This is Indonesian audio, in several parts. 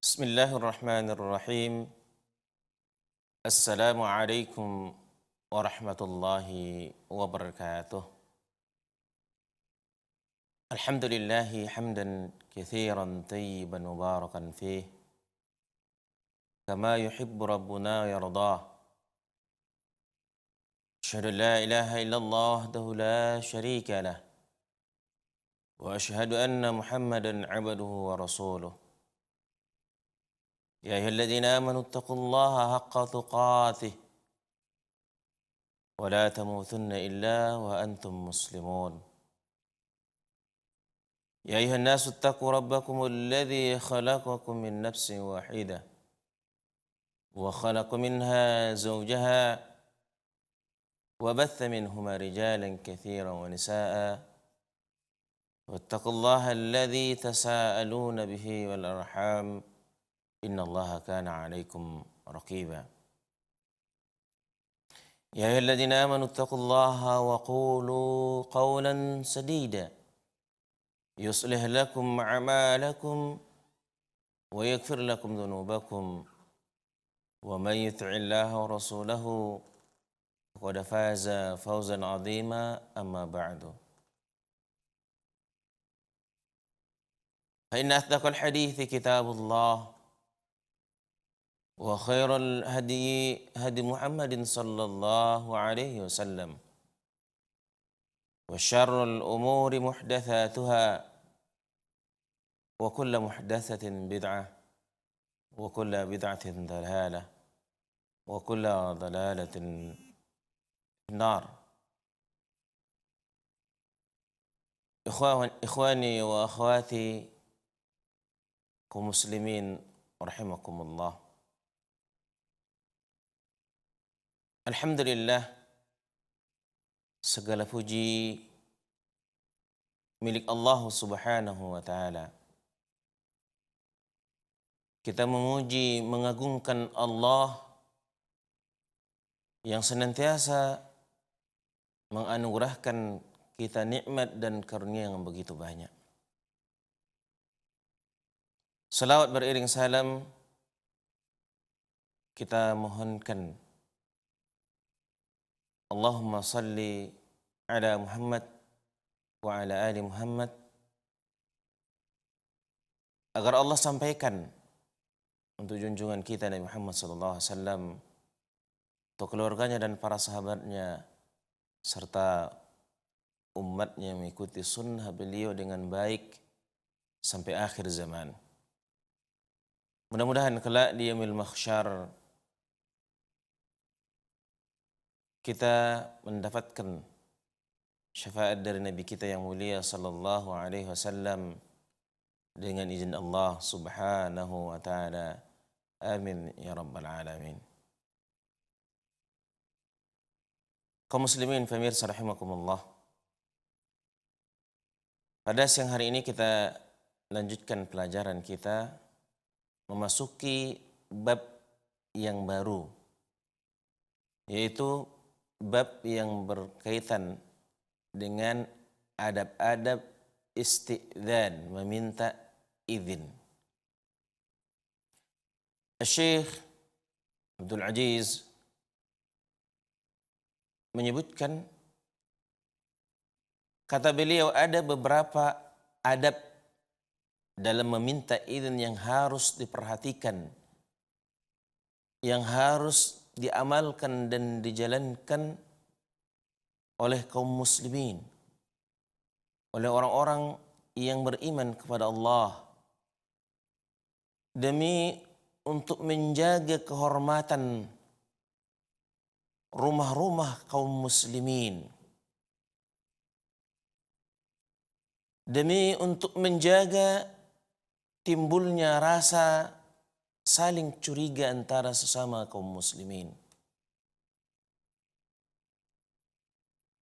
Bismillahirrahmanirrahim. Assalamualaikum warahmatullahi wabarakatuh. Alhamdulillahi hamdan kathiran tayyiban mubarakan fih. Kama yuhibbu rabbuna yardah. Asyhadu an la ilaha illallah wahdahu la syarika lah. Wa asyhadu anna Muhammadan abduhu wa rasuluh. Ya ayyuhalladzina amanu taqullaha haqqa tuqatih. Wa la tamutunna illa wa antum muslimun. يا أيها الناس اتقوا ربكم الذي خلقكم من نفس واحدة وخلق منها زوجها وبث منهما رجالا كثيرا ونساء واتقوا الله الذي تساءلون به والأرحام إن الله كان عليكم رقيبا يا أيها الذين آمنوا اتقوا الله وقولوا قولا سديدا يصلح لكم أعمالكم ويغفر لكم ذنوبكم ومن يطع الله ورسوله فقد فاز فوزا عظيما أما بعد فإن أصدق الحديث كتاب الله وخير الهدي هدي محمد صلى الله عليه وسلم وشر الأمور محدثاتها وكل محدثة بدعة وكل بدعة ضلالة وكل ضلالة في النار. إخواني وأخواتي kaum muslimin rahimakumullah. Alhamdulillah, segala puji milik Allah Subhanahu wa taala. Kita memuji, mengagungkan Allah yang senantiasa menganugerahkan kita nikmat dan karunia yang begitu banyak. Salawat beriring salam kita mohonkan, Allahumma salli ala Muhammad wa ala ali Muhammad, agar Allah sampaikan untuk junjungan kita Nabi Muhammad SAW, untuk keluarganya dan para sahabatnya, serta umatnya yang mengikuti sunnah beliau dengan baik sampai akhir zaman. Mudah-mudahan kelak di yaumil mahsyar kita mendapatkan syafaat dari Nabi kita yang mulia sallallahu alaihi wasallam dengan izin Allah Subhanahu wa taala. Amin ya rabbal alamin. Kaum muslimin pemirsa rahimakumullah. Pada siang hari ini kita lanjutkan pelajaran kita memasuki bab yang baru, yaitu bab yang berkaitan dengan adab-adab isti'dzan, meminta izin. Syekh Abdul Aziz menyebutkan, kata beliau, ada beberapa adab dalam meminta izin yang harus diperhatikan, yang harus diamalkan dan dijalankan oleh kaum muslimin, oleh orang-orang yang beriman kepada Allah, demi untuk menjaga kehormatan rumah-rumah kaum muslimin, demi untuk menjaga timbulnya rasa saling curiga antara sesama kaum muslimin.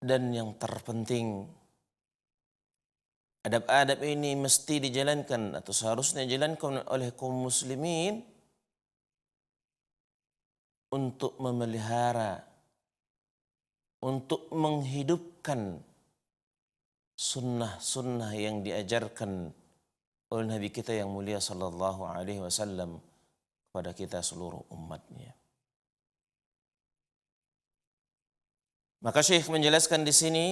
Dan yang terpenting, adab-adab ini mesti dijalankan atau seharusnya dijalankan oleh kaum muslimin untuk memelihara, untuk menghidupkan sunnah-sunnah yang diajarkan oleh Nabi kita yang mulia sallallahu alaihi wasallam kepada kita seluruh umatnya. Maka Syekh menjelaskan di sini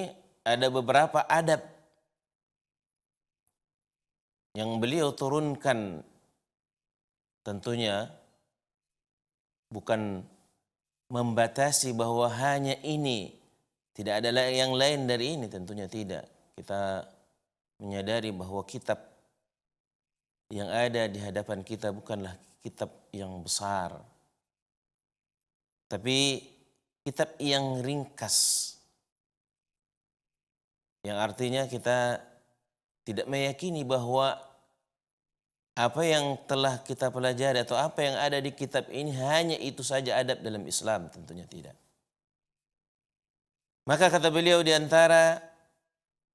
ada beberapa adab yang beliau turunkan, tentunya bukan membatasi bahwa hanya ini, tidak ada yang lain dari ini, tentunya tidak. Kita menyadari bahwa kitab yang ada di hadapan kita bukanlah kitab yang besar, tapi kitab yang ringkas, yang artinya kita tidak meyakini bahwa apa yang telah kita pelajari atau apa yang ada di kitab ini hanya itu saja adab dalam Islam, tentunya tidak. Maka kata beliau, di antara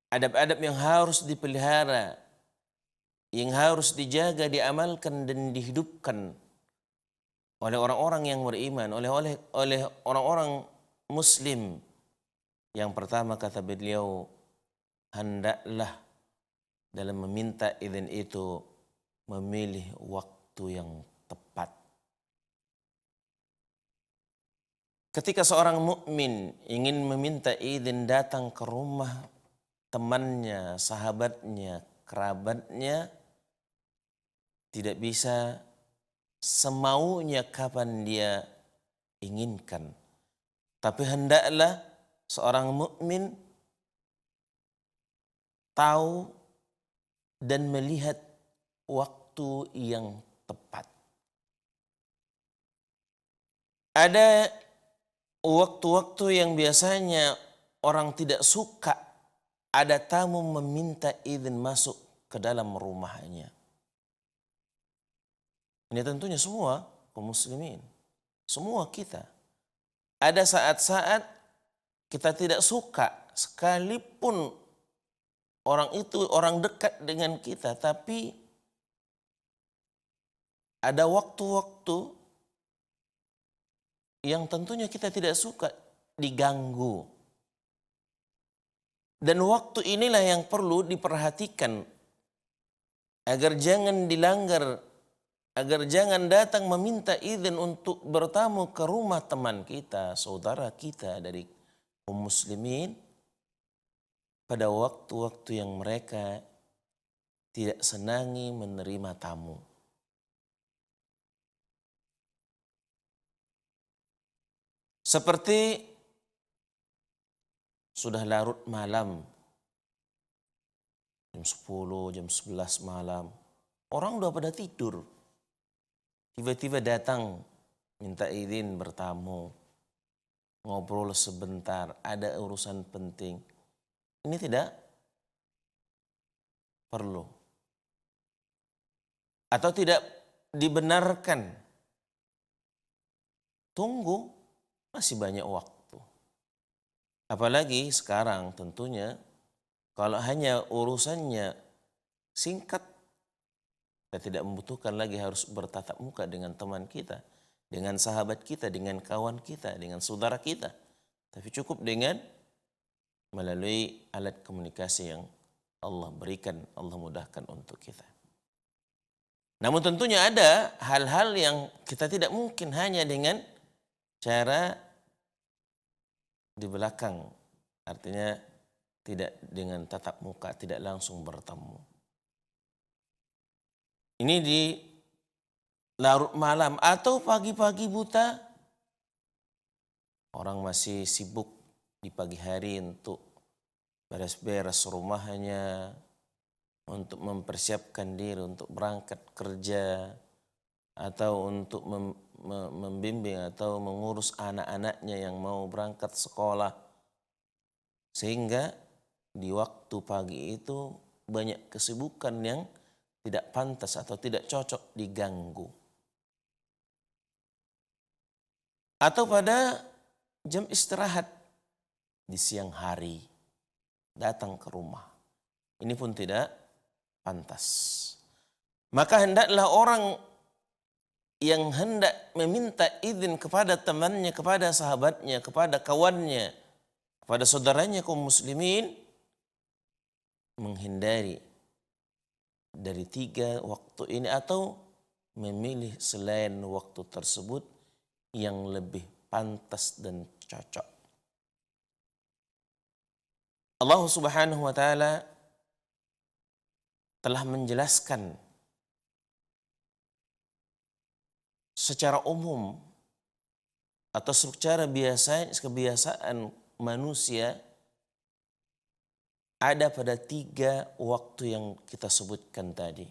adab-adab yang harus dipelihara, yang harus dijaga, diamalkan dan dihidupkan oleh orang-orang yang beriman, oleh orang-orang muslim. Yang pertama kata beliau, hendaklah dalam meminta izin itu memilih waktu yang tepat. Ketika seorang mukmin ingin meminta izin datang ke rumah temannya, sahabatnya, kerabatnya, tidak bisa semaunya kapan dia inginkan. Tapi hendaklah seorang mukmin tahu dan melihat waktu yang tepat. Ada waktu-waktu yang biasanya orang tidak suka ada tamu meminta izin masuk ke dalam rumahnya. Ini tentunya semua kaum muslimin, semua kita. Ada saat-saat kita tidak suka, sekalipun orang itu orang dekat dengan kita, tapi ada waktu-waktu yang tentunya kita tidak suka diganggu. Dan waktu inilah yang perlu diperhatikan agar jangan dilanggar, agar jangan datang meminta izin untuk bertamu ke rumah teman kita, saudara kita dari kaum muslimin pada waktu-waktu yang mereka tidak senangi menerima tamu. Seperti sudah larut malam, jam 10, jam 11 malam, orang udah pada tidur. Tiba-tiba datang minta izin bertamu, ngobrol sebentar, ada urusan penting. Ini tidak perlu atau tidak dibenarkan. Tunggu, masih banyak waktu. Apalagi sekarang tentunya kalau hanya urusannya singkat, kita tidak membutuhkan lagi harus bertatap muka dengan teman kita, dengan sahabat kita, dengan kawan kita, dengan saudara kita. Tapi cukup dengan melalui alat komunikasi yang Allah berikan, Allah mudahkan untuk kita. Namun tentunya ada hal-hal yang kita tidak mungkin hanya dengan cara di belakang. Artinya tidak dengan tatap muka, tidak langsung bertemu. Ini di larut malam atau pagi-pagi buta. Orang masih sibuk di pagi hari untuk beres-beres rumahnya, untuk mempersiapkan diri untuk berangkat kerja, atau untuk membimbing atau mengurus anak-anaknya yang mau berangkat sekolah. Sehingga di waktu pagi itu banyak kesibukan yang tidak pantas atau tidak cocok diganggu. Atau pada jam istirahat di siang hari datang ke rumah. Ini pun tidak pantas. Maka hendaklah orang yang hendak meminta izin kepada temannya, kepada sahabatnya, kepada kawannya, kepada saudaranya kaum muslimin, menghindari dari 3 waktu ini atau memilih selain waktu tersebut yang lebih pantas dan cocok. Allah Subhanahu wa taala telah menjelaskan secara umum atau secara kebiasaan manusia ada pada 3 waktu yang kita sebutkan tadi.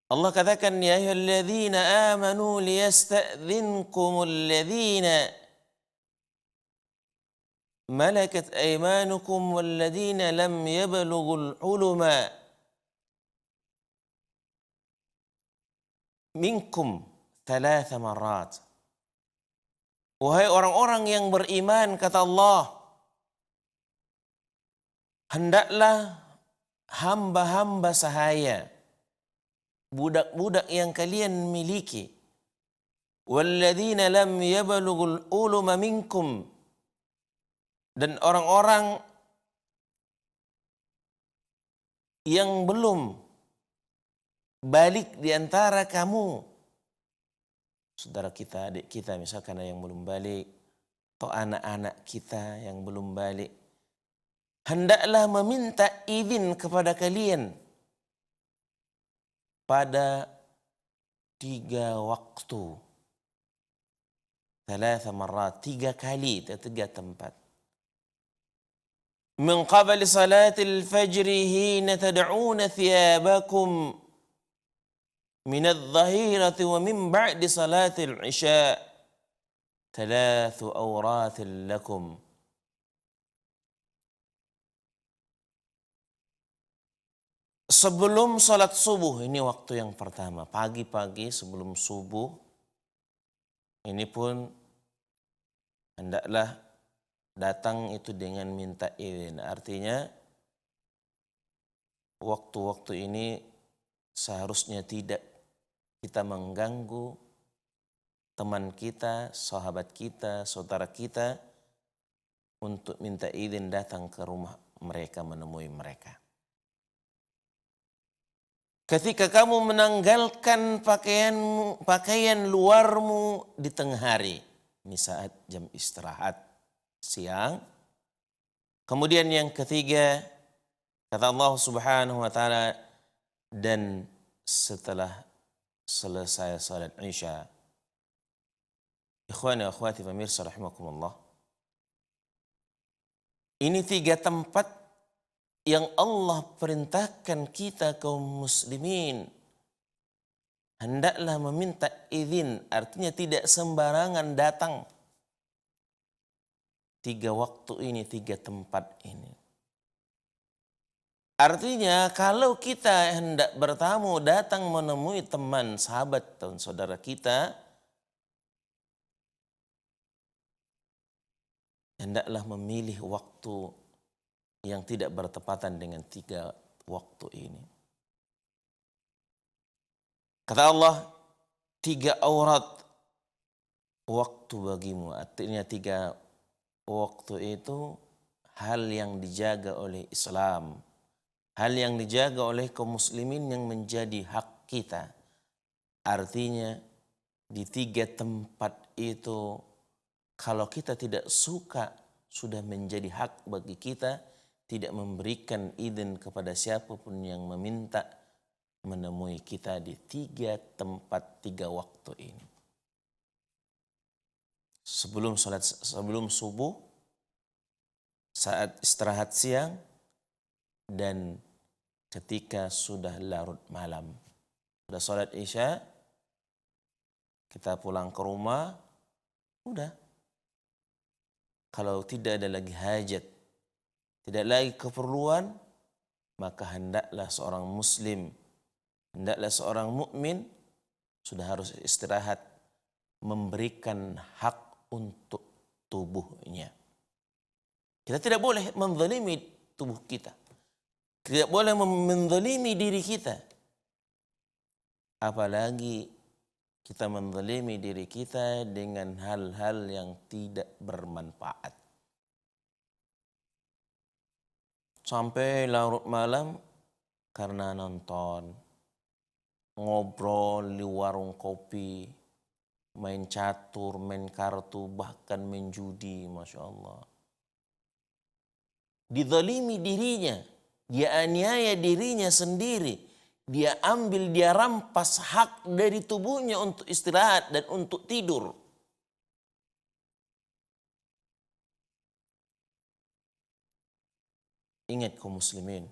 Allah katakan, ya ayyuhalladzina amanu liyasta'dzinkumul ladzina malakat aymanukum walladzina lam yablughul huluma minkum 3 marrat. Wahai orang-orang yang beriman, kata Allah, hendaklah hamba-hamba sahaya, budak-budak yang kalian miliki, walladzina lam yablughul uluma minkum, dan orang-orang yang belum balik di antara kamu, saudara kita, adik kita misalkan yang belum balik, atau anak-anak kita yang belum balik, hendaklah meminta izin kepada kalian pada 3 waktu. 3 marrat, 3 kali, 3 tempat. Min qabli salatil fajri hina tad'una thiyabakum min adh-dhahirati wa min ba'di salatil isya 3 awratin lakum. Sebelum salat subuh, ini waktu yang pertama, pagi-pagi sebelum subuh, ini pun hendaklah datang itu dengan minta izin. Artinya waktu-waktu ini seharusnya tidak kita mengganggu teman kita, sahabat kita, saudara kita untuk minta izin datang ke rumah mereka, menemui mereka. Ketika kamu menanggalkan pakaian luarmu di tengah hari, ini saat jam istirahat siang. Kemudian yang ketiga, kata Allah Subhanahu wa taala, dan setelah selesai salat Isya. Ikhwani wa akhwati pemirsa rahimakumullah. Ini 3 tempat yang Allah perintahkan kita kaum muslimin hendaklah meminta izin, artinya tidak sembarangan datang. 3 waktu ini, 3 tempat ini. Artinya kalau kita hendak bertamu, datang menemui teman, sahabat dan saudara kita, hendaklah memilih waktu yang tidak bertepatan dengan 3 waktu ini. Kata Allah, 3 aurat waktu bagimu. Artinya 3 waktu itu hal yang dijaga oleh Islam. Hal yang dijaga oleh kaum muslimin yang menjadi hak kita. Artinya di 3 tempat itu kalau kita tidak suka, sudah menjadi hak bagi kita tidak memberikan izin kepada siapapun yang meminta menemui kita di 3 tempat 3 waktu ini. Sebelum subuh, saat istirahat siang, dan ketika sudah larut malam. Sudah salat Isya, kita pulang ke rumah, udah. Kalau tidak ada lagi hajat, tidak lagi keperluan, maka hendaklah seorang muslim, hendaklah seorang mukmin sudah harus istirahat, memberikan hak untuk tubuhnya. Kita tidak boleh menzalimi tubuh kita. Tidak boleh menzalimi diri kita. Apalagi kita menzalimi diri kita dengan hal-hal yang tidak bermanfaat. Sampai larut malam karena nonton, ngobrol di warung kopi, main catur, main kartu, bahkan main judi, Masya Allah. Dizalimi dirinya, dia aniaya dirinya sendiri, dia ambil, dia rampas hak dari tubuhnya untuk istirahat dan untuk tidur. Ingat kaum muslimin,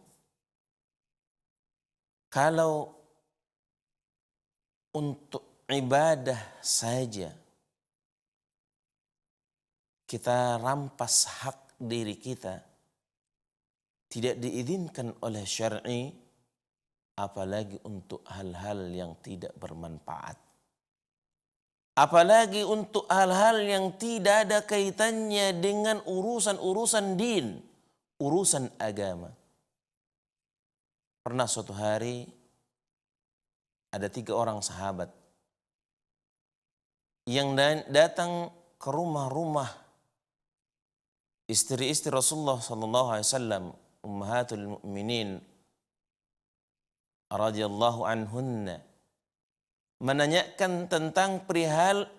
kalau untuk ibadah saja kita rampas hak diri kita, tidak diizinkan oleh syar'i, apalagi untuk hal-hal yang tidak bermanfaat. Apalagi untuk hal-hal yang tidak ada kaitannya dengan urusan-urusan din, urusan agama. Pernah suatu hari ada 3 orang sahabat yang datang ke rumah-rumah istri-istri Rasulullah SAW, ummahatul mu'minin radhiyallahu anhunna, menanyakan tentang perihal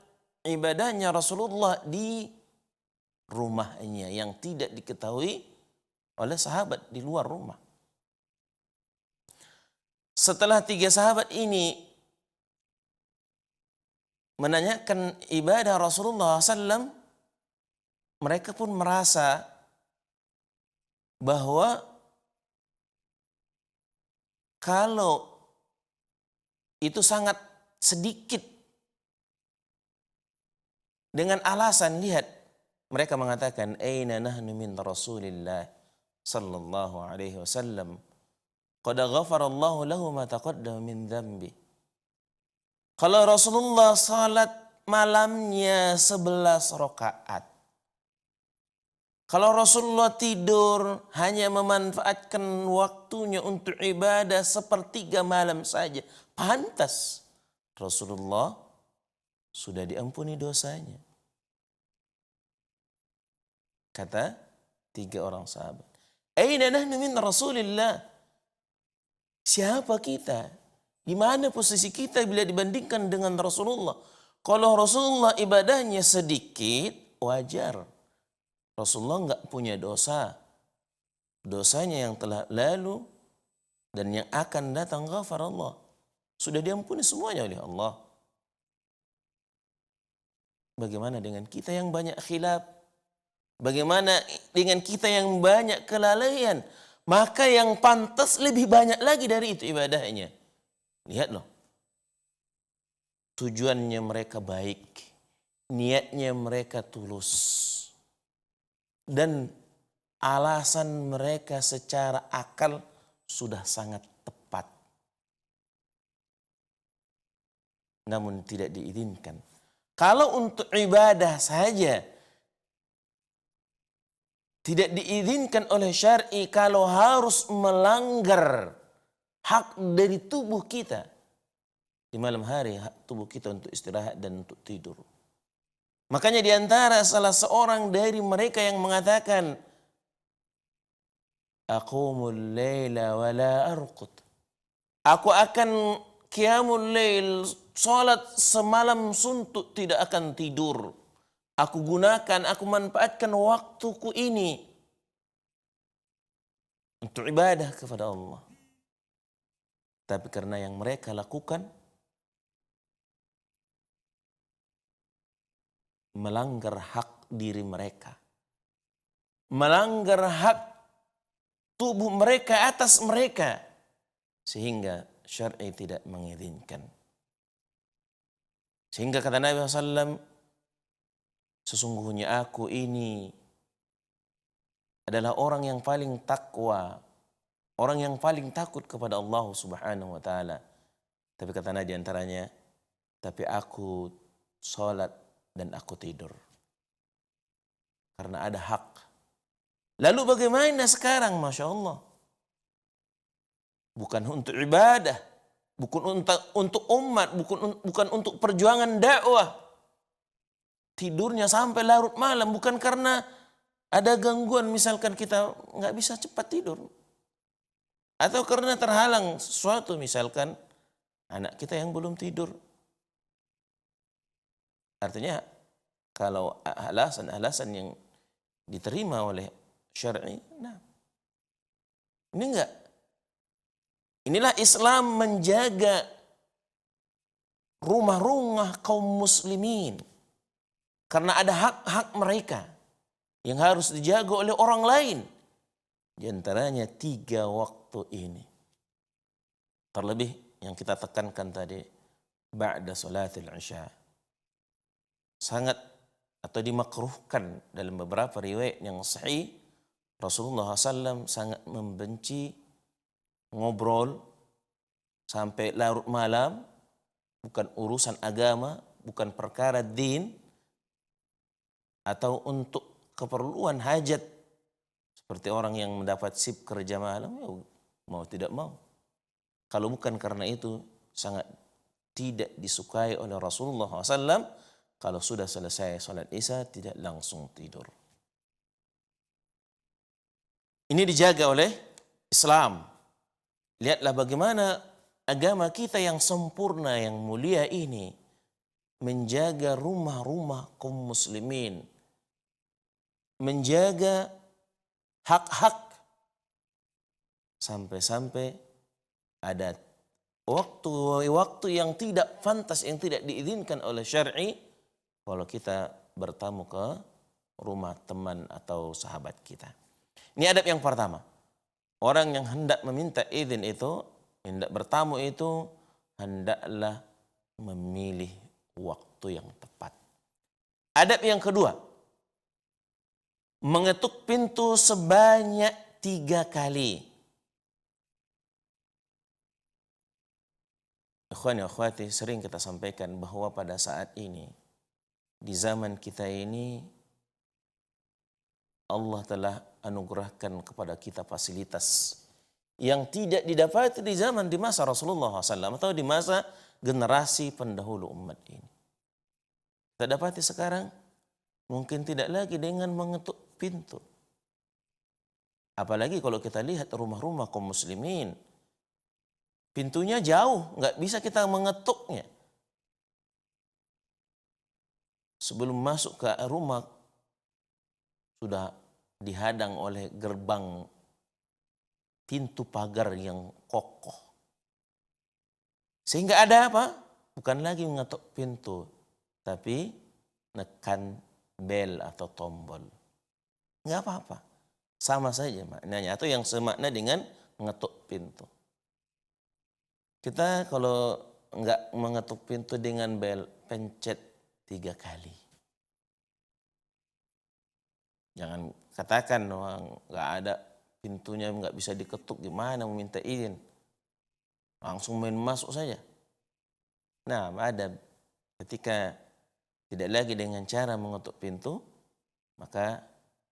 ibadahnya Rasulullah di rumahnya yang tidak diketahui oleh sahabat di luar rumah. Setelah 3 sahabat ini menanyakan ibadah Rasulullah SAW, mereka pun merasa bahwa kalau itu sangat sedikit, dengan alasan, lihat, mereka mengatakan, aina nahnu min Rasulillah sallallahu alaihi wasallam qad ghafarallahu lahu ma taqaddama min dzambi. Kalau Rasulullah salat malamnya 11 rakaat, kalau Rasulullah tidur hanya memanfaatkan waktunya untuk ibadah 1/3 malam saja, pantas Rasulullah sudah diampuni dosanya. Kata 3 orang sahabat, aina nahnu min Rasulillah? Siapa kita? Di mana posisi kita bila dibandingkan dengan Rasulullah? Kalau Rasulullah ibadahnya sedikit, wajar. Rasulullah enggak punya dosa. Dosanya yang telah lalu dan yang akan datang ghafar Allah. Sudah diampuni semuanya oleh Allah. Bagaimana dengan kita yang banyak khilaf? Bagaimana dengan kita yang banyak kelalaian? Maka yang pantas lebih banyak lagi dari itu ibadahnya. Lihat loh. Tujuannya mereka baik. Niatnya mereka tulus. Dan alasan mereka secara akal sudah sangat tepat. Namun tidak diizinkan. Kalau untuk ibadah saja tidak diizinkan oleh syar'i, kalau harus melanggar hak dari tubuh kita di malam hari, hak tubuh kita untuk istirahat dan untuk tidur. Makanya di antara salah seorang dari mereka yang mengatakan, aqumul laila wa la arqud. Aku akan qiyamul lail, salat semalam suntuk, tidak akan tidur. Aku gunakan, aku manfaatkan waktuku ini untuk ibadah kepada Allah. Tapi karena yang mereka lakukan melanggar hak diri mereka, melanggar hak tubuh mereka atas mereka, sehingga syar'i tidak mengizinkan. Sehingga kata Nabi SAW, sesungguhnya aku ini adalah orang yang paling takwa, orang yang paling takut kepada Allah Subhanahu wa taala. Tapi kata Nabi di antaranya, tapi aku salat dan aku tidur. Karena ada hak. Lalu bagaimana sekarang, Masya Allah? Bukan untuk ibadah, bukan untuk umat, bukan untuk perjuangan dakwah. Tidurnya sampai larut malam bukan karena ada gangguan, misalkan kita nggak bisa cepat tidur. Atau karena terhalang sesuatu, misalkan anak kita yang belum tidur. Artinya kalau alasan-alasan yang diterima oleh syar'i, nah ini enggak. Inilah Islam menjaga rumah-rumah kaum muslimin. Karena ada hak-hak mereka yang harus dijaga oleh orang lain. Di antaranya 3 waktu ini. Terlebih yang kita tekankan tadi, ba'da salatil isya. Sangat atau dimakruhkan dalam beberapa riwayat yang sahih, Rasulullah SAW sangat membenci ngobrol sampai larut malam, bukan urusan agama, bukan perkara din, atau untuk keperluan hajat, seperti orang yang mendapat sip kerja malam, ya mau tidak mau. Kalau bukan karena itu, sangat tidak disukai oleh Rasulullah SAW kalau sudah selesai salat isya tidak langsung tidur. Ini dijaga oleh Islam. Lihatlah bagaimana agama kita yang sempurna, yang mulia ini menjaga rumah-rumah kaum muslimin, menjaga hak-hak, sampai-sampai ada waktu-waktu yang tidak pantas, yang tidak diizinkan oleh syar'i, kalau kita bertamu ke rumah teman atau sahabat kita. Ini adab yang pertama. Orang yang hendak meminta izin itu, hendak bertamu itu, hendaklah memilih waktu yang tepat. Adab yang kedua, mengetuk pintu sebanyak 3 kali. Ikhwan ya akhwati, sering kita sampaikan bahwa pada saat ini, di zaman kita ini, Allah telah anugerahkan kepada kita fasilitas yang tidak didapati di masa Rasulullah SAW atau di masa generasi pendahulu umat ini. Kita dapati sekarang mungkin tidak lagi dengan mengetuk pintu. Apalagi kalau kita lihat rumah-rumah kaum muslimin, pintunya jauh, nggak bisa kita mengetuknya. Sebelum masuk ke rumah sudah dihadang oleh gerbang pintu pagar yang kokoh. Sehingga ada apa? Bukan lagi mengetuk pintu, tapi nekan bel atau tombol. Nggak apa-apa. Sama saja maknanya, atau yang semakna dengan mengetuk pintu. Kita kalau nggak mengetuk pintu dengan bel, pencet 3 kali. Jangan katakan nggak ada pintunya, nggak bisa diketuk, gimana meminta izin? Langsung main masuk saja. Nah, ada ketika tidak lagi dengan cara mengetuk pintu, maka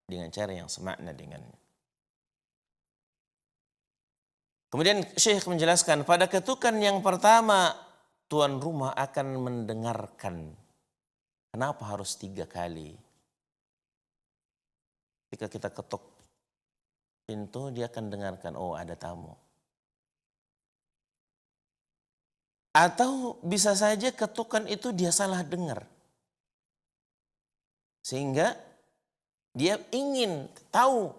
dengan cara yang semakna dengannya. Kemudian Syekh menjelaskan, pada ketukan yang pertama, tuan rumah akan mendengarkan. Kenapa harus 3 kali? Ketika kita ketuk pintu, dia akan dengarkan, oh ada tamu. Atau bisa saja ketukan itu dia salah dengar. Sehingga dia ingin tahu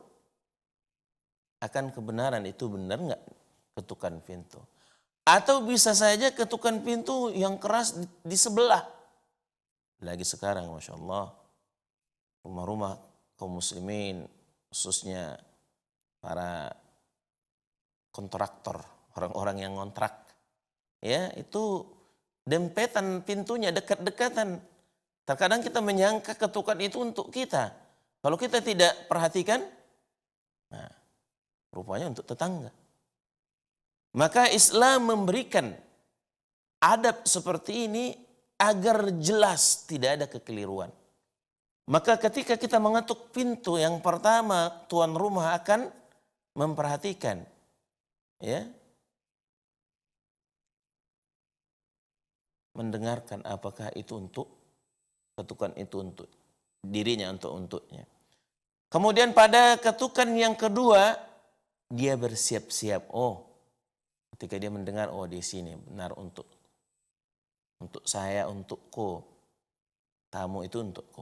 akan kebenaran itu benar nggak ketukan pintu. Atau bisa saja ketukan pintu yang keras di sebelah. Lagi sekarang Masya Allah, rumah-rumah kaum muslimin, khususnya para kontraktor, orang-orang yang ngontrak, ya itu dempetan pintunya, dekat-dekatan. Terkadang kita menyangka ketukan itu untuk kita. Kalau kita tidak perhatikan, nah, rupanya untuk tetangga. Maka Islam memberikan adab seperti ini agar jelas tidak ada kekeliruan. Maka ketika kita mengetuk pintu yang pertama, tuan rumah akan memperhatikan, ya, mendengarkan apakah itu untuk ketukan itu untuk dirinya, untuknya. Kemudian pada ketukan yang kedua, dia bersiap-siap. Oh, ketika dia mendengar, oh di sini benar untuk saya, untukku. Tamu itu untukku.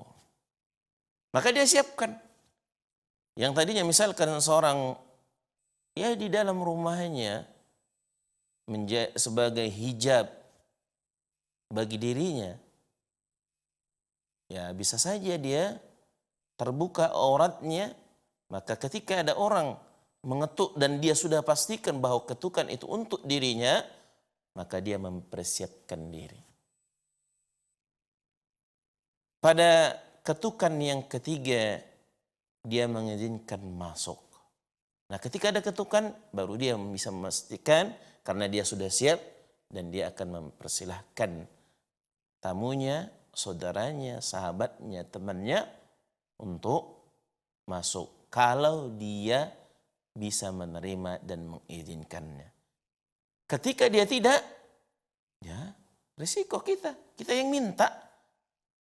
Maka dia siapkan. Yang tadinya misalkan seorang ya di dalam rumahnya sebagai hijab bagi dirinya, ya bisa saja dia terbuka auratnya, maka ketika ada orang mengetuk dan dia sudah pastikan bahwa ketukan itu untuk dirinya, maka dia mempersiapkan diri. Pada ketukan yang ketiga, dia mengizinkan masuk. Nah, ketika ada ketukan, baru dia bisa memastikan karena dia sudah siap dan dia akan mempersilahkan tamunya, saudaranya, sahabatnya, temannya untuk masuk. Kalau dia bisa menerima dan mengizinkannya. Ketika dia tidak, ya risiko kita. Kita yang minta.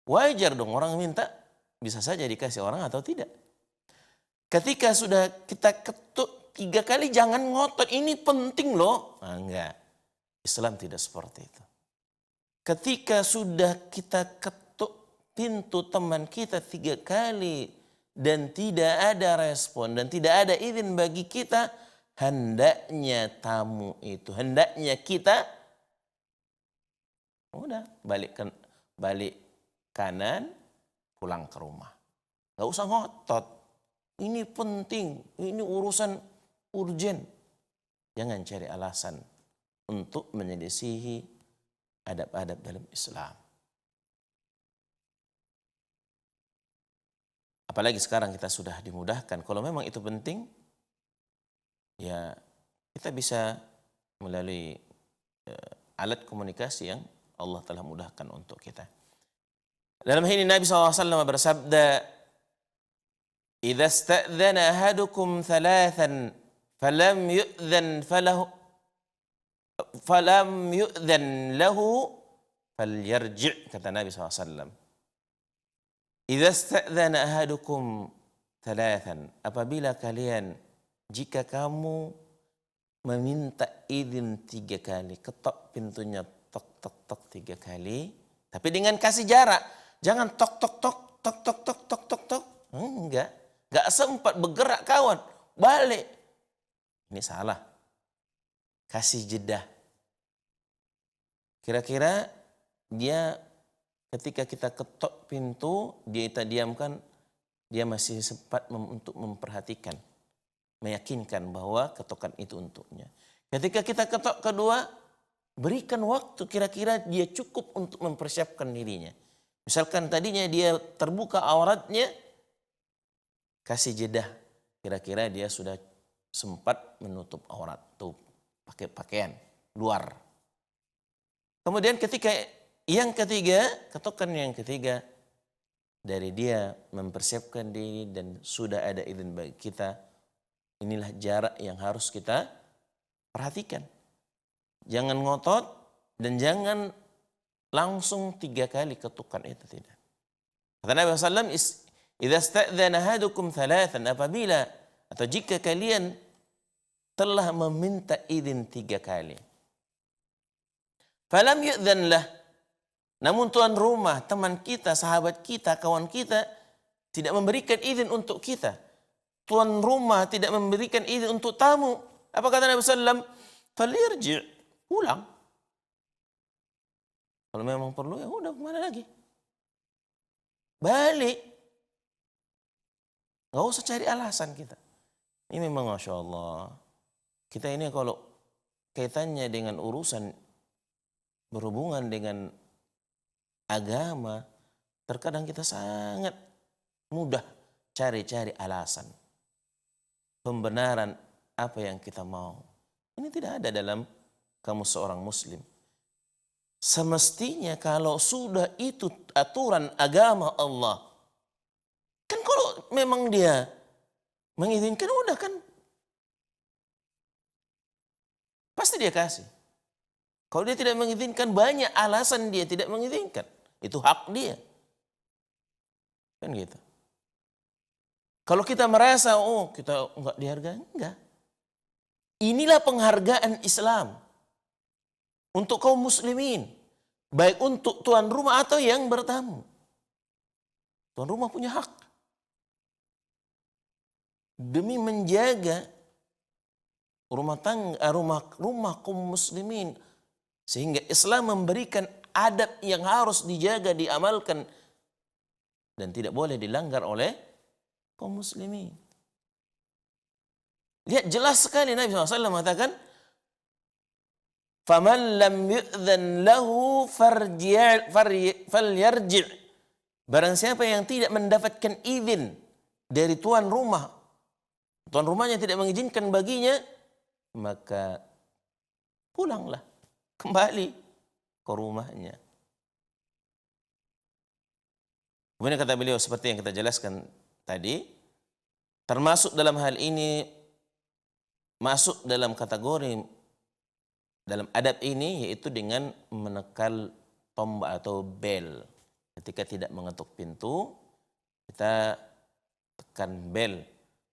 Wajar dong orang minta, bisa saja dikasih orang atau tidak. Ketika sudah kita ketuk 3 kali, jangan ngotot, ini penting loh. Nah, enggak, Islam tidak seperti itu. Ketika sudah kita ketuk pintu teman kita 3 kali dan tidak ada respon dan tidak ada izin bagi kita, hendaknya tamu itu, hendaknya kita udah balik kanan, pulang ke rumah. Gak usah ngotot. Ini penting, ini urusan urgen. Jangan cari alasan untuk menyelisihi adab-adab dalam Islam. Apalagi sekarang kita sudah dimudahkan. Kalau memang itu penting, ya kita bisa melalui alat komunikasi yang Allah telah mudahkan untuk kita. Dalam hal ini Nabi SAW bersabda, "Idza sta'dzana ahadukum thalathan falam yu'dhan lahu falyarji'," kata Nabi SAW. "Idza sta'dzana ahadukum thalathan," apabila kalian, jika kamu meminta izin 3 kali, ketok pintunya tok tok tok 3 kali, tapi dengan kasih jarak. Jangan tok tok tok tok tok tok tok tok tok. Enggak sempat bergerak kawan, balik. Ini salah. Kasih jeda. Kira-kira dia ketika kita ketok pintu, kita diamkan, dia masih sempat untuk memperhatikan, meyakinkan bahwa ketukan itu untuknya. Ketika kita ketok kedua, berikan waktu, kira-kira dia cukup untuk mempersiapkan dirinya. Misalkan tadinya dia terbuka auratnya, kasih jeda. Kira-kira dia sudah sempat menutup aurat, tuh pakai pakaian luar. Kemudian ketika yang ketiga, ketukan yang ketiga, dari dia mempersiapkan diri dan sudah ada izin bagi kita, inilah jarak yang harus kita perhatikan. Jangan ngotot dan jangan langsung 3 kali ketukan itu, tidak. Kata Nabi SAW, "Idza sta'dzana ahadukum thalathan," apabila atau jika kalian telah meminta izin 3 kali. Falam yu'dzan lah, namun tuan rumah, teman kita, sahabat kita, kawan kita tidak memberikan izin untuk kita. Tuan rumah tidak memberikan izin untuk tamu. Apa kata Nabi SAW? "Falyarji'," pulang. Kalau memang perlu, ya udah, kemana lagi? Balik. Gak usah cari alasan kita. Ini memang Masya Allah. Kita ini kalau kaitannya dengan urusan berhubungan dengan agama, terkadang kita sangat mudah cari-cari alasan. Pembenaran apa yang kita mau. Ini tidak ada dalam kamu seorang muslim. Semestinya kalau sudah itu aturan agama Allah, kan kalau memang dia mengizinkan, udah kan pasti dia kasih. Kalau dia tidak mengizinkan, banyak alasan dia tidak mengizinkan. Itu hak dia. Kan gitu. Kalau kita merasa, oh kita enggak dihargai, enggak. Inilah penghargaan Islam untuk kaum muslimin, baik untuk tuan rumah atau yang bertamu. Tuan rumah punya hak demi menjaga rumah tangga, rumah kaum muslimin, sehingga Islam memberikan adab yang harus dijaga, diamalkan, dan tidak boleh dilanggar oleh kaum muslimin. Lihat jelas sekali Nabi SAW mengatakan, "Faman lam yu'dhan lahu falyarji'." Barang siapa yang tidak mendapatkan izin dari tuan rumahnya tidak mengizinkan baginya, maka pulanglah, kembali ke rumahnya. Kemudian kata beliau seperti yang kita jelaskan tadi, termasuk dalam hal ini, masuk dalam kategori dalam adab ini, yaitu dengan menekal tombak atau bel. Ketika tidak mengetuk pintu, kita tekan bel.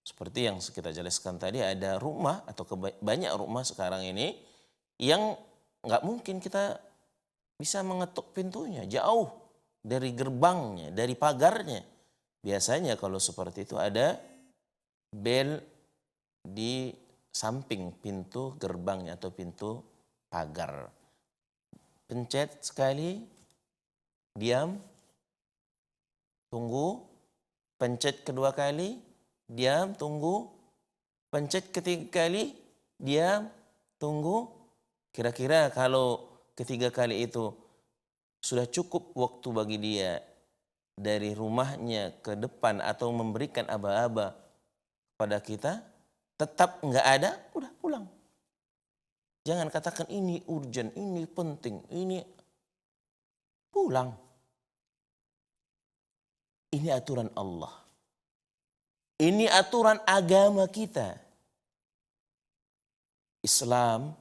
Seperti yang kita jelaskan tadi, ada rumah atau banyak rumah sekarang ini yang nggak mungkin kita bisa mengetuk pintunya, jauh dari gerbangnya, dari pagarnya. Biasanya kalau seperti itu ada bel di samping pintu gerbangnya atau pintu pagar. Pencet sekali, diam, tunggu. Pencet kedua kali, diam, tunggu. Pencet ketiga kali, diam, tunggu. Kira-kira kalau ketiga kali itu sudah cukup waktu bagi dia dari rumahnya ke depan atau memberikan aba-aba pada kita, tetap nggak ada, udah pulang. Jangan katakan ini urgent, ini penting, ini, pulang. Ini aturan Allah. Ini aturan agama kita. Islam,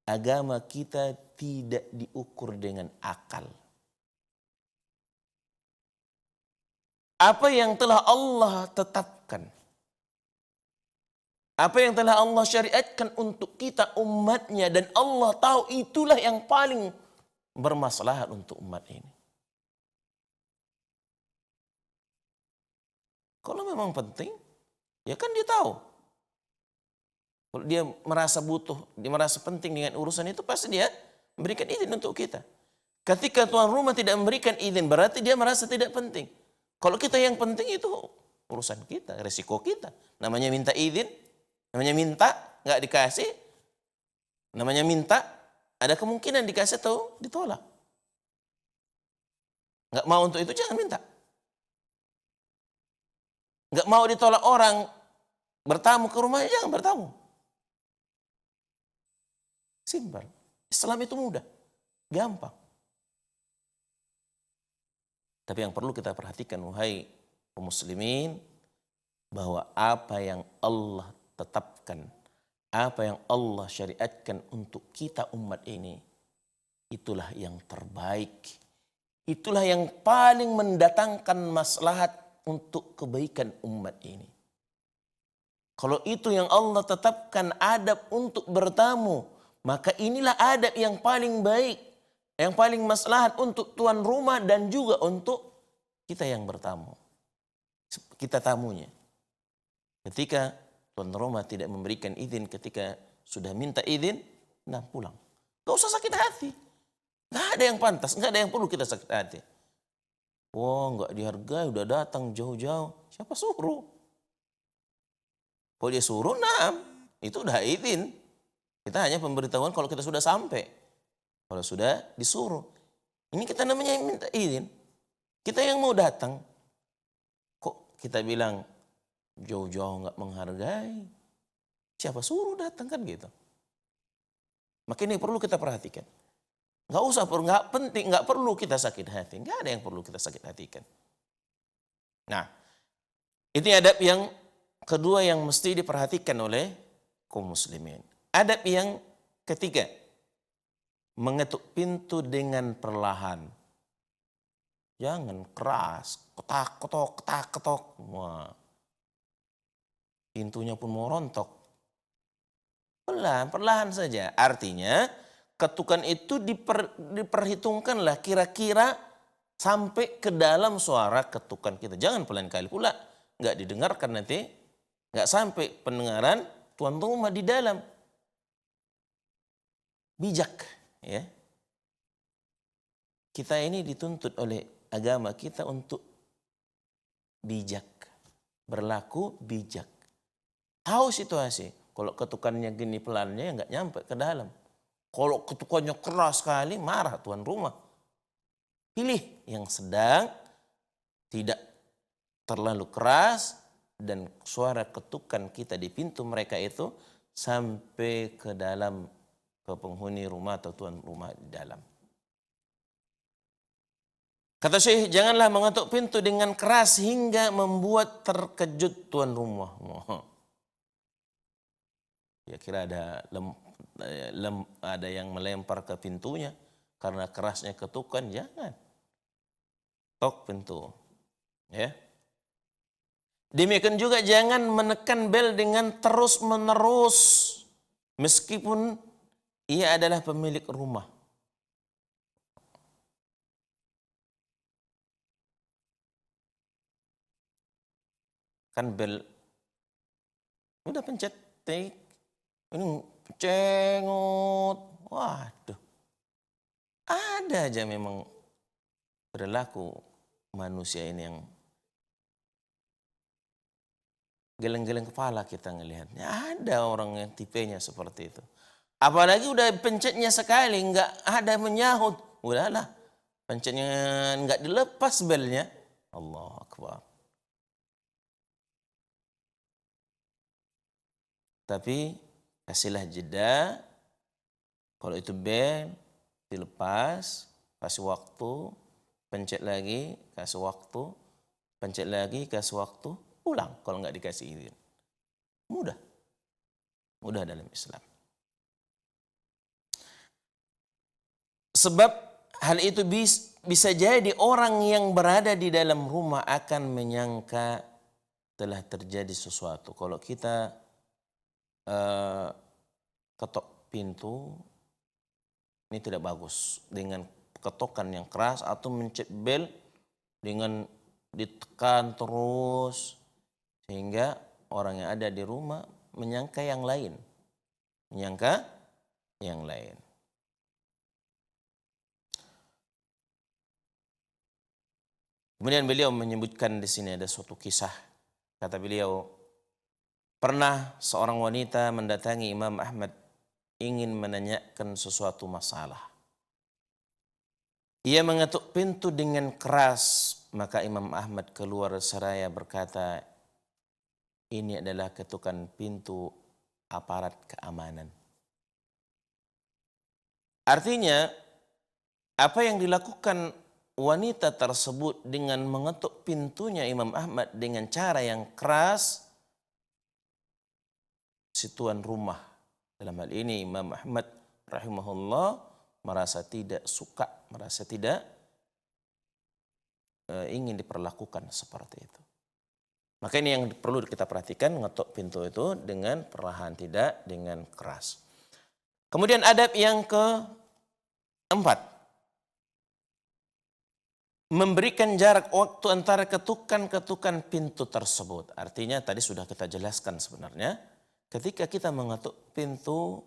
agama kita tidak diukur dengan akal. Apa yang telah Allah tetapkan, apa yang telah Allah syariatkan untuk kita umatnya, dan Allah tahu itulah yang paling bermaslahat untuk umat ini. Kalau memang penting, ya kan dia tahu. Kalau dia merasa butuh, dia merasa penting dengan urusan itu, pasti dia memberikan izin untuk kita. Ketika tuan rumah tidak memberikan izin, berarti dia merasa tidak penting. Kalau kita yang penting itu urusan kita, resiko kita. Namanya minta izin, namanya minta, nggak dikasih. Namanya minta, ada kemungkinan dikasih atau ditolak. Nggak mau untuk itu, jangan minta. Nggak mau ditolak orang bertamu ke rumahnya, jangan bertamu. Simpel. Islam itu mudah, gampang. Tapi yang perlu kita perhatikan, wahai kaum muslimin, bahwa apa yang Allah tetapkan, apa yang Allah syariatkan untuk kita umat ini, itulah yang terbaik. Itulah yang paling mendatangkan maslahat untuk kebaikan umat ini. Kalau itu yang Allah tetapkan adab untuk bertamu, maka inilah adab yang paling baik, yang paling maslahat untuk tuan rumah dan juga untuk kita yang bertamu. Kita tamunya. Ketika tuan rumah tidak memberikan izin, ketika sudah minta izin, nah pulang. Gak usah sakit hati. Gak ada yang pantas, gak ada yang perlu kita sakit hati. Wah, nggak dihargai, udah datang jauh-jauh. Siapa suruh? Kalau dia suruh, nah, itu udah izin. Kita hanya pemberitahuan kalau kita sudah sampai. Kalau sudah disuruh. Ini kita namanya minta izin. Kita yang mau datang, kok kita bilang jauh-jauh nggak menghargai? Siapa suruh datang, kan gitu. Maka ini perlu kita perhatikan. Nggak usah, nggak penting, nggak perlu kita sakit hati. Nggak ada yang perlu kita sakit hatikan. Nah, ini adab yang kedua yang mesti diperhatikan oleh kaum muslimin. Adab yang ketiga, mengetuk pintu dengan perlahan. Jangan keras, ketak-ketok, ketak-ketok. Wah, pintunya pun mau rontok. Pelan, perlahan saja. Artinya ketukan itu diperhitungkanlah kira-kira sampai ke dalam suara ketukan kita. Jangan pelan kali pula. Nggak didengarkan nanti. Nggak sampai pendengaran tuan rumah di dalam. Bijak. Ya. Kita ini dituntut oleh agama kita untuk bijak. Berlaku bijak. Tahu situasi. Kalau ketukannya gini pelannya nggak nyampe ke dalam. Kalau ketukannya keras sekali marah tuan rumah. Pilih yang sedang, tidak terlalu keras, dan suara ketukan kita di pintu mereka itu sampai ke dalam, ke penghuni rumah atau tuan rumah di dalam. Kata Syekh, janganlah mengetuk pintu dengan keras hingga membuat terkejut tuan rumah. Ya kira ada yang melempar ke pintunya karena kerasnya ketukan, jangan. Tok pintu. Ya. Demikian juga jangan menekan bel dengan terus-menerus meskipun ia adalah pemilik rumah. Kan bel udah pencet tik, ini cengut. Waduh. Ada aja memang perilaku manusia ini yang geleng-geleng kepala kita ngelihatnya. Ada orang yang tipenya seperti itu. Apalagi udah pencetnya sekali, nggak ada menyahut. Udahlah, pencetnya nggak dilepas belnya. Allah Akbar. Tapi kasihlah jeda. Kalau itu bel, dilepas, kasih waktu, pencet lagi, kasih waktu, pencet lagi, kasih waktu, ulang kalau nggak dikasih izin. Mudah. Mudah dalam Islam. Sebab hal itu bisa jadi orang yang berada di dalam rumah akan menyangka telah terjadi sesuatu. Kalau kita ketok pintu, ini tidak bagus. Dengan ketokan yang keras atau mencet bel dengan ditekan terus. Sehingga orang yang ada di rumah menyangka yang lain. Menyangka yang lain. Kemudian beliau menyebutkan di sini ada suatu kisah. Kata beliau, pernah seorang wanita mendatangi Imam Ahmad ingin menanyakan sesuatu masalah. Ia mengetuk pintu dengan keras, maka Imam Ahmad keluar seraya berkata, ini adalah ketukan pintu aparat keamanan. Artinya, apa yang dilakukan wanita tersebut dengan mengetuk pintunya Imam Ahmad dengan cara yang keras, si tuan rumah, dalam hal ini Imam Ahmad rahimahullah, merasa tidak suka, merasa tidak ingin diperlakukan seperti itu. Maka ini yang perlu kita perhatikan, mengetuk pintu itu dengan perlahan, tidak dengan keras. Kemudian adab yang keempat, memberikan jarak waktu antara ketukan-ketukan pintu tersebut. Artinya tadi sudah kita jelaskan sebenarnya. Ketika kita mengetuk pintu,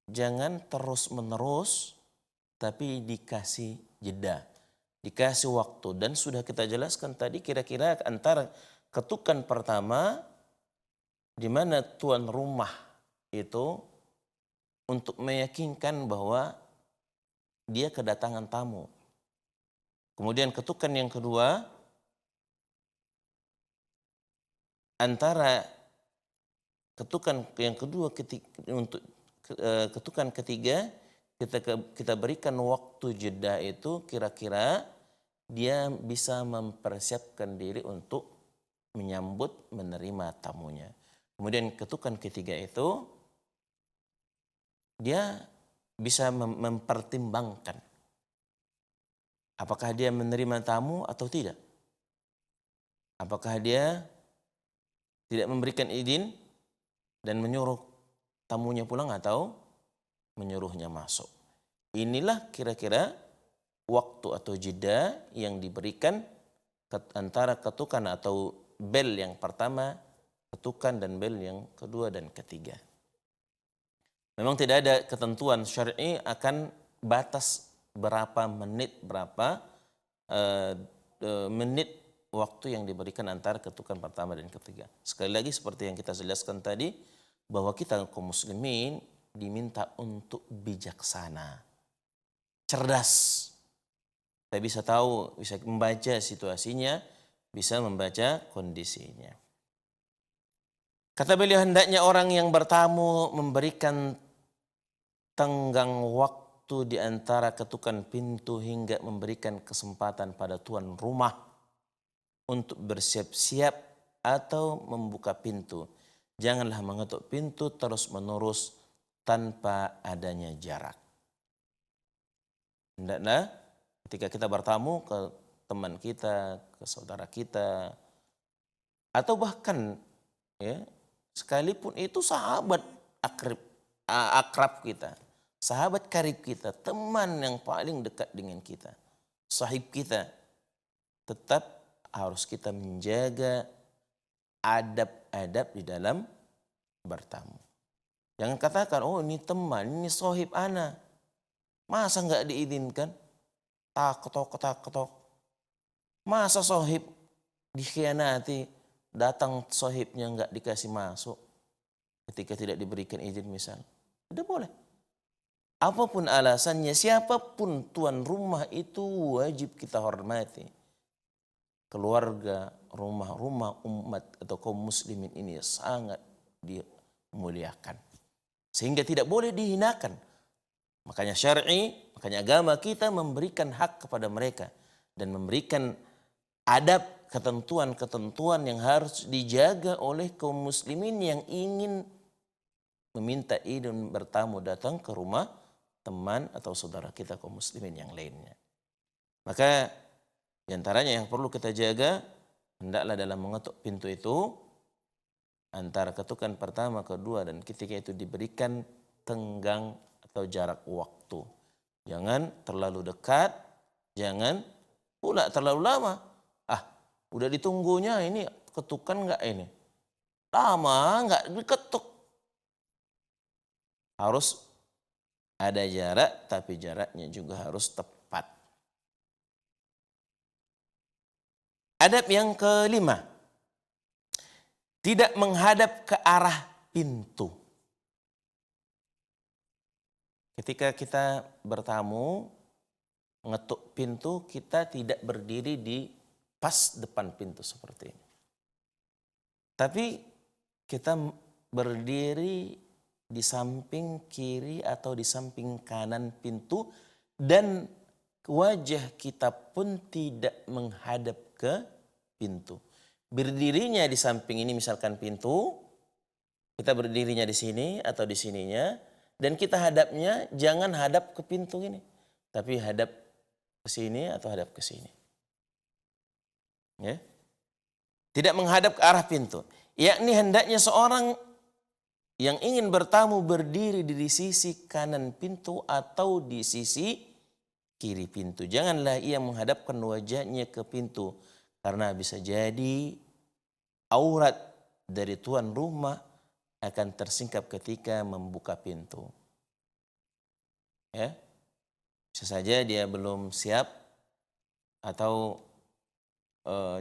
jangan terus-menerus, tapi dikasih jeda, dikasih waktu. Dan sudah kita jelaskan tadi kira-kira antara ketukan pertama, di mana tuan rumah itu untuk meyakinkan bahwa dia kedatangan tamu. Kemudian ketukan yang kedua, antara ketukan yang kedua untuk ketukan ketiga, kita berikan waktu jeda itu kira-kira dia bisa mempersiapkan diri untuk menyambut, menerima tamunya. Kemudian ketukan ketiga itu dia bisa mempertimbangkan apakah dia menerima tamu atau tidak. Apakah dia tidak memberikan izin dan menyuruh tamunya pulang atau menyuruhnya masuk. Inilah kira-kira waktu atau jeda yang diberikan antara ketukan atau bel yang pertama, ketukan dan bel yang kedua dan ketiga. Memang tidak ada ketentuan syar'i akan batas berapa menit, berapa menit waktu yang diberikan antara ketukan pertama dan ketiga. Sekali lagi seperti yang kita jelaskan tadi, bahwa kita kaum muslimin diminta untuk bijaksana, cerdas. Kita bisa tahu, bisa membaca situasinya, bisa membaca kondisinya. Kata beliau, hendaknya orang yang bertamu memberikan tenggang waktu di antara ketukan pintu hingga memberikan kesempatan pada tuan rumah untuk bersiap-siap atau membuka pintu. Janganlah mengetuk pintu terus-menerus tanpa adanya jarak. Hendaklah ketika kita bertamu ke teman kita, ke saudara kita, atau bahkan ya, sekalipun itu sahabat akrab kita, sahabat karib kita, teman yang paling dekat dengan kita, sahib kita, tetap harus kita menjaga adab-adab di dalam bertamu. Jangan katakan, oh ini teman, ini sahib ana, masa nggak diizinkan? Tak-ketok. Masa sahib dikhianati, datang sahibnya nggak dikasih masuk ketika tidak diberikan izin misal. Tidak boleh. Apapun alasannya, siapapun tuan rumah itu wajib kita hormati. Keluarga, rumah-rumah umat atau kaum muslimin ini sangat dimuliakan. Sehingga tidak boleh dihinakan. Makanya syar'i, makanya agama kita memberikan hak kepada mereka dan memberikan adab, ketentuan-ketentuan yang harus dijaga oleh kaum muslimin yang ingin meminta izin bertamu datang ke rumah teman atau saudara kita kaum muslimin yang lainnya. Maka diantaranya yang perlu kita jaga, hendaklah dalam mengetuk pintu itu antara ketukan pertama, kedua dan ketiga itu diberikan tenggang atau jarak waktu. Jangan terlalu dekat, jangan pula terlalu lama. Udah ditunggunya ini ketukan nggak ini? Lama nggak diketuk. Harus ada jarak, tapi jaraknya juga harus tepat. Adab yang kelima, tidak menghadap ke arah pintu. Ketika kita bertamu, ngetuk pintu, kita tidak berdiri di pas depan pintu seperti ini. Tapi kita berdiri di samping kiri atau di samping kanan pintu dan wajah kita pun tidak menghadap ke pintu. Berdirinya di samping ini misalkan pintu, kita berdirinya di sini atau di sininya, dan kita hadapnya jangan hadap ke pintu ini, tapi hadap ke sini atau hadap ke sini. Ya. Tidak menghadap ke arah pintu. Yakni hendaknya seorang yang ingin bertamu berdiri di sisi kanan pintu atau di sisi kiri pintu. Janganlah ia menghadapkan wajahnya ke pintu, karena bisa jadi aurat dari tuan rumah akan tersingkap ketika membuka pintu. Ya. Bisa saja dia belum siap atau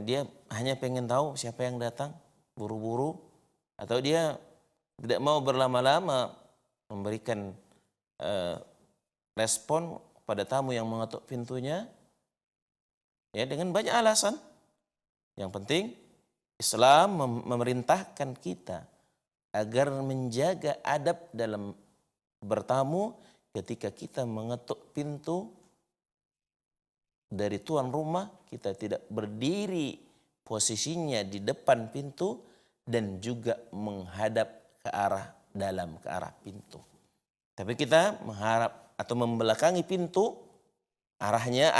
dia hanya pengen tahu siapa yang datang, buru-buru, atau dia tidak mau berlama-lama memberikan respon pada tamu yang mengetuk pintunya, ya dengan banyak alasan. Yang penting Islam memerintahkan kita agar menjaga adab dalam bertamu ketika kita mengetuk pintu dari tuan rumah, kita tidak berdiri posisinya di depan pintu dan juga menghadap ke arah dalam, ke arah pintu. Tapi kita mengharap atau membelakangi pintu, arahnya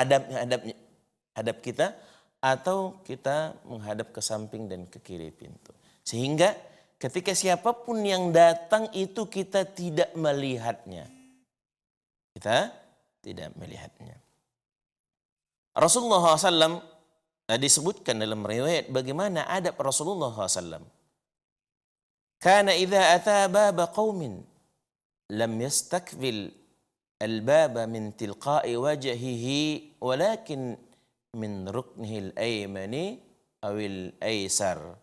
hadap kita, atau kita menghadap ke samping dan ke kiri pintu. Sehingga ketika siapapun yang datang itu kita tidak melihatnya. Kita tidak melihatnya. Rasulullah SAW disebutkan dalam riwayat bagaimana adab Rasulullah SAW. Kana idza ata baba qaumin lam yastakbil al-baba min tilqa'i wajhihi walakin min ruknihi al-aymani aw al-aysar.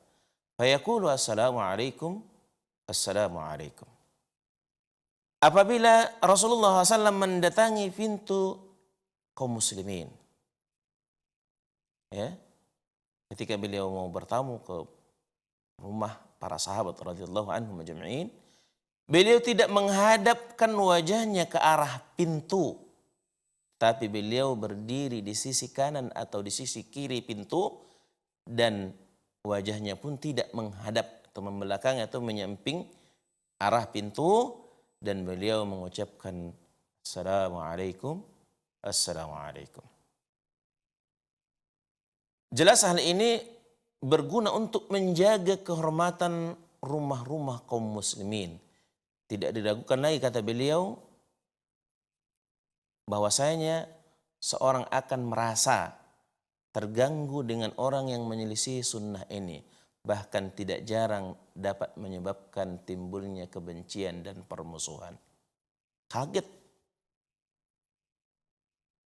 Fayaqulu assalamu alaikum, assalamu alaikum. Apabila Rasulullah SAW mendatangi pintu kaum muslimin, ya, ketika beliau mau bertamu ke rumah para sahabat radhiyallahu anhum ajma'in, beliau tidak menghadapkan wajahnya ke arah pintu, tapi beliau berdiri di sisi kanan atau di sisi kiri pintu, dan wajahnya pun tidak menghadap atau membelakangi atau menyamping arah pintu, dan beliau mengucapkan assalamualaikum, assalamualaikum. Jelas hal ini berguna untuk menjaga kehormatan rumah-rumah kaum muslimin. Tidak diragukan lagi kata beliau bahwasanya seorang akan merasa terganggu dengan orang yang menyelisih sunnah ini. Bahkan tidak jarang dapat menyebabkan timbulnya kebencian dan permusuhan. Kaget.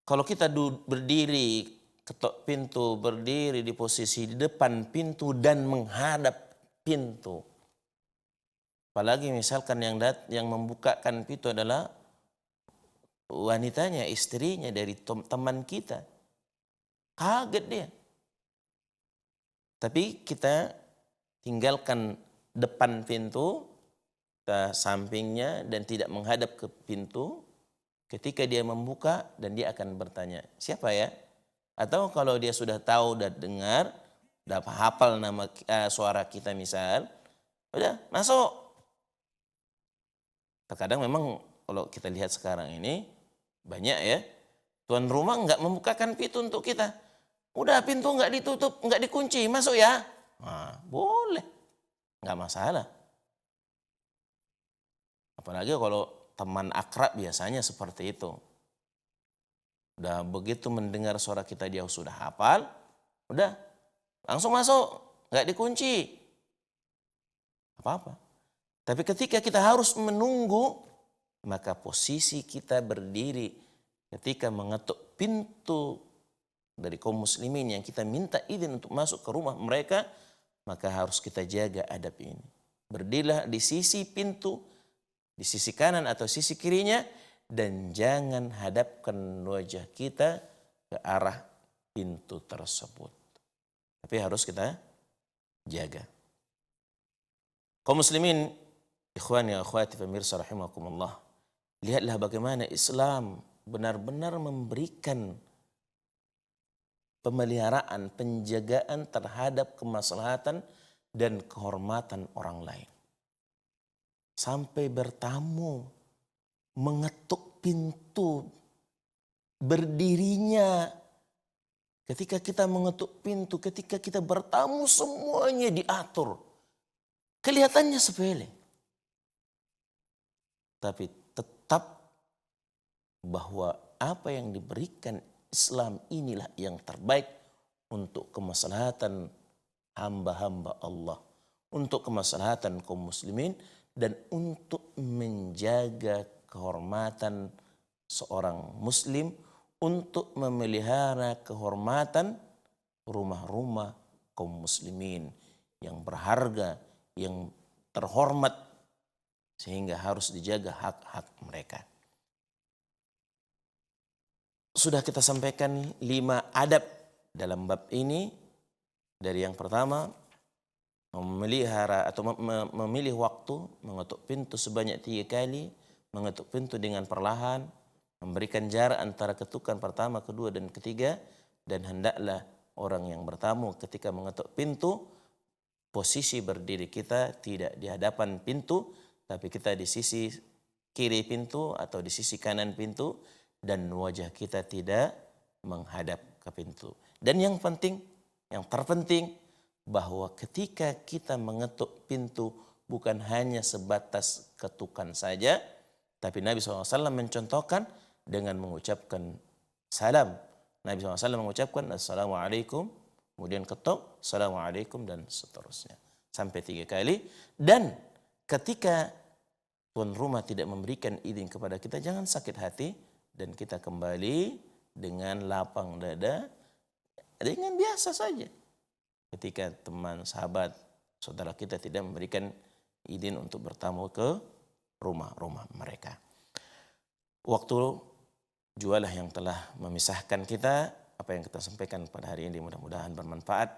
Kalau kita berdiri ketok pintu, berdiri di posisi di depan pintu dan menghadap pintu. Apalagi misalkan yang membukakan pintu adalah wanitanya, istrinya dari teman kita. Kaget dia. Tapi kita tinggalkan depan pintu, ke sampingnya dan tidak menghadap ke pintu. Ketika dia membuka dan dia akan bertanya, siapa ya? Atau kalau dia sudah tahu dan dengar, dapat hafal nama suara kita misal, udah masuk. Terkadang memang kalau kita lihat sekarang ini banyak ya, tuan rumah nggak membukakan pintu untuk kita. Udah pintu nggak ditutup, nggak dikunci, masuk ya. Nah, boleh, nggak masalah. Apalagi kalau teman akrab biasanya seperti itu. Udah begitu mendengar suara kita dia sudah hafal, udah langsung masuk, nggak dikunci. Apa-apa. Tapi ketika kita harus menunggu, maka posisi kita berdiri ketika mengetuk pintu dari kaum muslimin yang kita minta izin untuk masuk ke rumah mereka, maka harus kita jaga adab ini. Berdirilah di sisi pintu, di sisi kanan atau sisi kirinya, dan jangan hadapkan wajah kita ke arah pintu tersebut. Tapi harus kita jaga. Kaum muslimin, ikhwani wa akhwati pemirsa rahimakumullah, lihatlah bagaimana Islam benar-benar memberikan pemeliharaan, penjagaan terhadap kemaslahatan dan kehormatan orang lain. Sampai bertamu, mengetuk pintu, berdirinya. Ketika kita mengetuk pintu, ketika kita bertamu, semuanya diatur. Kelihatannya sepele. Tapi tetap bahwa apa yang diberikan Islam inilah yang terbaik untuk kemaslahatan hamba-hamba Allah, untuk kemaslahatan kaum muslimin, dan untuk menjaga kehormatan seorang muslim, untuk memelihara kehormatan rumah-rumah kaum muslimin yang berharga, yang terhormat, sehingga harus dijaga hak-hak mereka. Sudah kita sampaikan 5 adab dalam bab ini. Dari yang pertama, memelihara atau memilih waktu, mengetuk pintu sebanyak 3 kali, mengetuk pintu dengan perlahan, memberikan jarak antara ketukan pertama, kedua, dan ketiga, dan hendaklah orang yang bertamu ketika mengetuk pintu, posisi berdiri kita tidak di hadapan pintu, tapi kita di sisi kiri pintu atau di sisi kanan pintu, dan wajah kita tidak menghadap ke pintu. Dan yang penting, yang terpenting, bahwa ketika kita mengetuk pintu, bukan hanya sebatas ketukan saja, tapi Nabi SAW mencontohkan dengan mengucapkan salam. Nabi SAW mengucapkan Assalamualaikum, kemudian ketuk, Assalamualaikum, dan seterusnya. Sampai 3 kali. Dan ketika tuan rumah tidak memberikan izin kepada kita, jangan sakit hati, dan kita kembali dengan lapang dada, dengan biasa saja. Ketika teman, sahabat, saudara kita tidak memberikan izin untuk bertamu ke rumah-rumah mereka. Waktu jualah yang telah memisahkan kita. Apa yang kita sampaikan pada hari ini mudah-mudahan bermanfaat,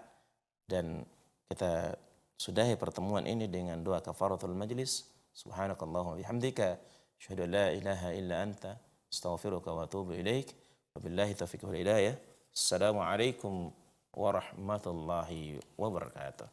dan kita sudahi pertemuan ini dengan doa kafaratul majlis. Subhanakallahumma bihamdika asyhadu an la ilaha illa anta astaghfiruka wa atubu ilaik. Wabillahi taufiq wal hidayah. Assalamualaikum warahmatullahi wabarakatuh.